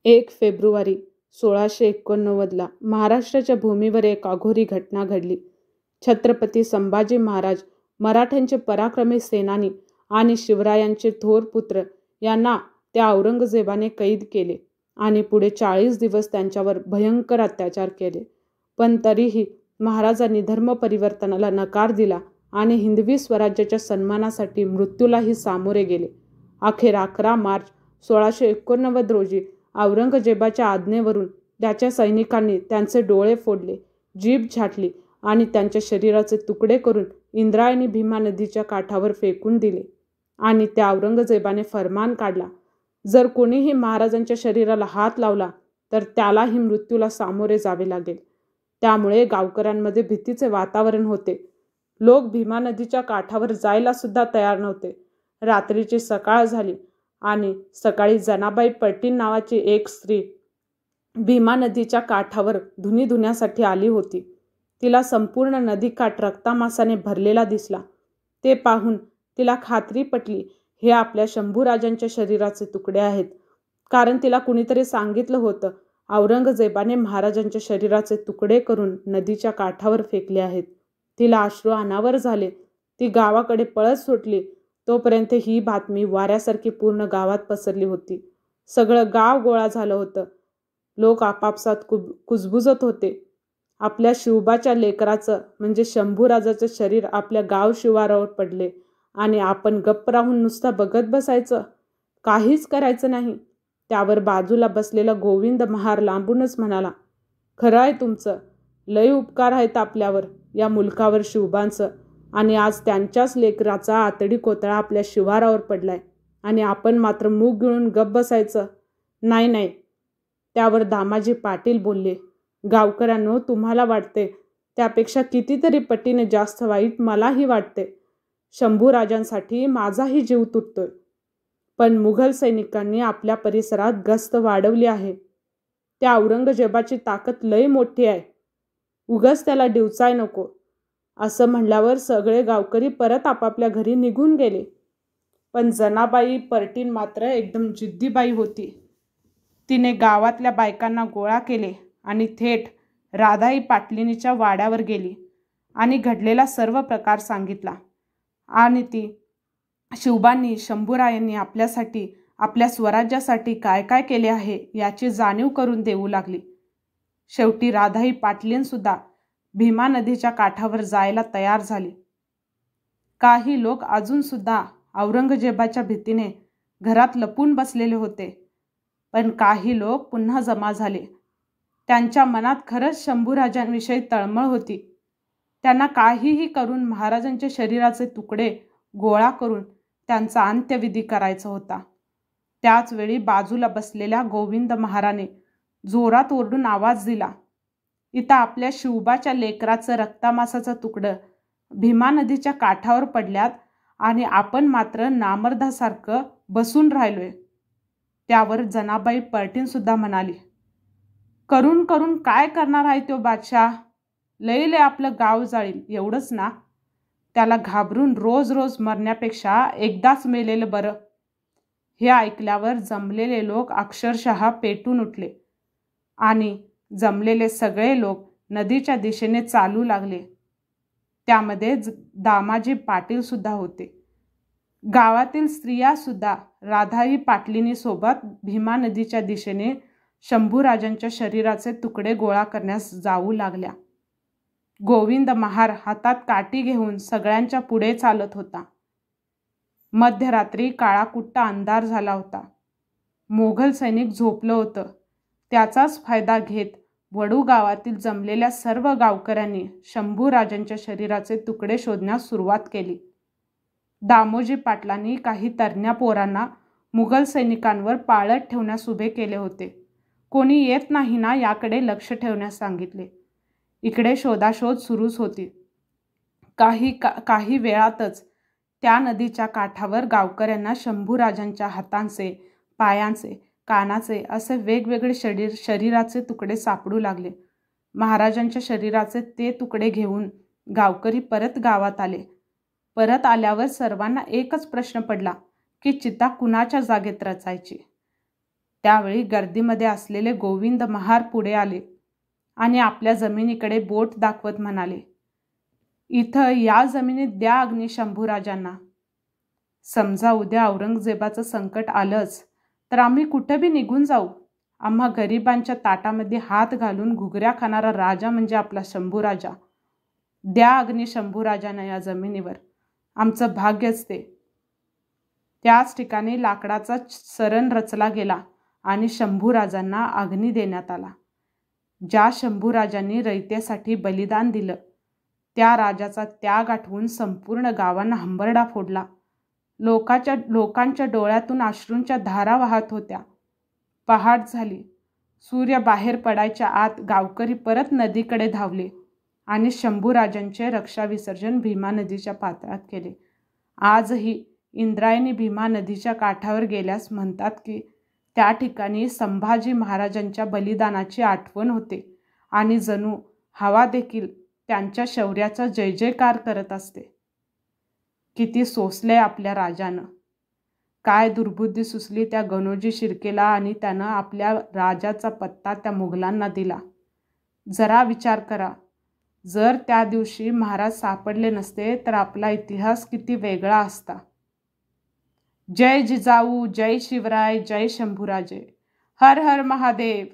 1 February 1689ला महाराष्ट्राच्या भूमीवर एक अघोरी घटना घडली. छत्रपती संभाजी महाराज मराठ्यांचे पराक्रमी सेनानी आणि शिवरायांचे थोर पुत्र यांना त्या औरंगजेबाने कैद केले आणि पुढे 40 दिवस त्यांच्यावर भयंकर अत्याचार केले. पण तरीही महाराजांनी धर्म परिवर्तनाला नकार दिला आणि हिंदवी स्वराज्याच्या सन्मानासाठी मृत्यूलाही सामोरे गेले. अखेर 11 मार्च 1689 रोजी औरंगजेबाच्या आज्ञेवरून त्याच्या सैनिकांनी त्यांचे डोळे फोडले, जीभ छाटली आणि त्यांच्या शरीराचे तुकडे करून इंद्रायणी भीमा नदीच्या काठावर फेकून दिले. आणि त्या औरंगजेबाने फर्मान काढला, जर कोणीही महाराजांच्या शरीराला हात लावला तर त्यालाही मृत्यूला सामोरे जावे लागेल. त्यामुळे गावकऱ्यांमध्ये भीतीचे वातावरण होते. लोक भीमा नदीच्या काठावर जायला सुद्धा तयार नव्हते. रात्रीची सकाळ झाली आणि सकाळी जनाबाई पलटीण नावाची एक स्त्री भीमा नदीच्या काठावर धुणी धुण्यासाठी आली होती. तिला संपूर्ण नदीकाठ रक्तामासाने भरलेला दिसला. ते पाहून तिला खात्री पटली, हे आपल्या शंभूराजांच्या शरीराचे तुकडे आहेत. कारण तिला कुणीतरी सांगितलं होतं, औरंगजेबाने महाराजांच्या शरीराचे तुकडे करून नदीच्या काठावर फेकले आहेत. तिला अश्रू अनावर झाले. ती गावाकडे पळत सुटली. तोपर्यंत ही बातमी वाऱ्यासारखी पूर्ण गावात पसरली होती. सगळं गाव गोळा झालं होतं. लोक आपापसात कुजबुजत होते. आपल्या शिवबाच्या लेकराचं म्हणजे शंभूराजाचं शरीर आपल्या गाव शिवारावर पडले आणि आपण गप्प राहून नुसता बघत बसायचं, काहीच करायचं नाही. त्यावर बाजूला बसलेला गोविंद महार लांबूनच म्हणाला, खरं आहे तुमचं, लय उपकार आहेत आपल्यावर, या मुलकावर शिवबांचं, आणि आज त्यांच्याच लेकराचा आतडी कोतळा आपल्या शिवारावर पडलाय आणि आपण मात्र मूग गिळून गप्प बसायचं. नाही नाही. त्यावर दामाजी पाटील बोलले, गावकऱ्यांनो, तुम्हाला वाटते त्यापेक्षा कितीतरी पटीने जास्त वाईट मलाही वाटते. शंभूराजांसाठी माझाही जीव तुटतोय. पण मुघल सैनिकांनी आपल्या परिसरात गस्त वाढवली आहे. त्या औरंगजेबाची ताकद लय मोठी आहे. उगाच त्याला डिवचाय नको. असं म्हणल्यावर सगळे गावकरी परत आपापल्या घरी निघून गेले. पण जनाबाई पलटीण मात्र एकदम जिद्दीबाई होती. तिने गावातल्या बायकांना गोळा केले आणि थेट राधाई पाटलिनीच्या वाड्यावर गेली आणि घडलेला सर्व प्रकार सांगितला. आणि ती शिवबांनी, शंभूरायांनी आपल्यासाठी, आपल्या स्वराज्यासाठी काय काय केले आहे याची जाणीव करून देऊ लागली. शेवटी राधाई पाटलीन सुद्धा भीमा नदीच्या काठावर जायला तयार झाली. काही लोक अजून सुद्धा औरंगजेबाच्या भीतीने घरात लपून बसलेले होते. पण काही लोक पुन्हा जमा झाले. त्यांच्या मनात खरंच शंभूराजांविषयी तळमळ होती. त्यांना काहीही करून महाराजांच्या शरीराचे तुकडे गोळा करून त्यांचा अंत्यविधी करायचा होता. त्याच वेळी बाजूला बसलेल्या गोविंद महाराने जोरात ओरडून आवाज दिला, इथं आपल्या शिवबाच्या लेकराचं रक्तामासाचं तुकडं भीमा नदीच्या काठावर पडल्यात आणि आपण मात्र नामर्दासारखं बसून राहिलोय. त्यावर जनाबाई पलटीण सुद्धा म्हणाली, करून करून काय करणार आहे तो बादशाह? लय लय आपलं गाव जाळील एवढंच ना? त्याला घाबरून रोज रोज मरण्यापेक्षा एकदाच मेलेलं बरं. हे ऐकल्यावर जमलेले लोक अक्षरशः पेटून उठले आणि जमलेले सगळे लोक नदीच्या दिशेने चालू लागले. त्यामध्ये दामाजी पाटील सुद्धा होते. गावातील स्त्रिया सुद्धा राधाई पाटलिनीसोबत भीमा नदीच्या दिशेने शंभूराजांच्या शरीराचे तुकडे गोळा करण्यास जाऊ लागल्या. गोविंद महार हातात काठी घेऊन सगळ्यांच्या पुढे चालत होता. मध्यरात्री काळाकुट्टा अंधार झाला होता. मोघल सैनिक झोपलं होतं. त्याचाच फायदा घेत वडू गावातील जमलेल्या सर्व गावकऱ्यांनी शंभूराजांच्या शरीराचे तुकडे शोधण्यास सुरुवात केली. दामोजी पाटलांनी काही तरण्या पोरांना मुघल सैनिकांवर पाळत ठेवण्यास उभे केले होते. कोणी येत नाही ना याकडे लक्ष ठेवण्यास सांगितले. इकडे शोधाशोध सुरूच होती. काही वेळातच त्या नदीच्या काठावर गावकऱ्यांना शंभूराजांच्या हातांचे, पायांचे, कानाचे असे वेगवेगळे शरीराचे तुकडे सापडू लागले. महाराजांच्या शरीराचे ते तुकडे घेऊन गावकरी परत गावात आले. परत आल्यावर सर्वांना एकच प्रश्न पडला की चिता कुणाच्या जागेत रचायची. त्यावेळी गर्दीमध्ये असलेले गोविंद महार पुढे आले आणि आपल्या जमिनीकडे बोट दाखवत म्हणाले, इथं या जमिनीत द्या अग्नी शंभूराजांना. समजा उद्या औरंगजेबाचं संकट आलंच तर आम्ही कुठं बी निघून जाऊ. आम्हा गरिबांच्या ताटामध्ये हात घालून घुगऱ्या खाणारा राजा म्हणजे आपला शंभूराजा. द्या अग्नी शंभूराजांना या जमिनीवर. आमचं भाग्यच ते. त्याच ठिकाणी लाकडाचा सरण रचला गेला आणि शंभूराजांना अग्नी देण्यात आला. ज्या शंभूराजांनी रयतेसाठी बलिदान दिलं त्या राजाचा त्याग आठवून संपूर्ण गावांना हंबरडा फोडला. लोकांच्या डोळ्यातून अश्रूंच्या धारा वाहत होत्या. पहाट झाली. सूर्य बाहेर पडायच्या आत गावकरी परत नदीकडे धावले आणि शंभूराजांचे रक्षाविसर्जन भीमा नदीच्या पात्रात केले. आजही इंद्रायणी भीमा नदीच्या काठावर गेल्यास म्हणतात की त्या ठिकाणी संभाजी महाराजांच्या बलिदानाची आठवण होते आणि जणू हवा देखील त्यांच्या शौर्याचा जय जयकार करत असते. किती सोसले आपल्या राजानं. काय दुर्बुद्धी सुचली त्या गणोजी शिर्केला आणि त्यानं आपल्या राजाचा पत्ता त्या मुघलांना दिला. जरा विचार करा, जर त्या दिवशी महाराज सापडले नसते तर आपला इतिहास किती वेगळा असता. जय जिजाऊ, जय शिवराय, जय शंभूराजे. हर हर महादेव.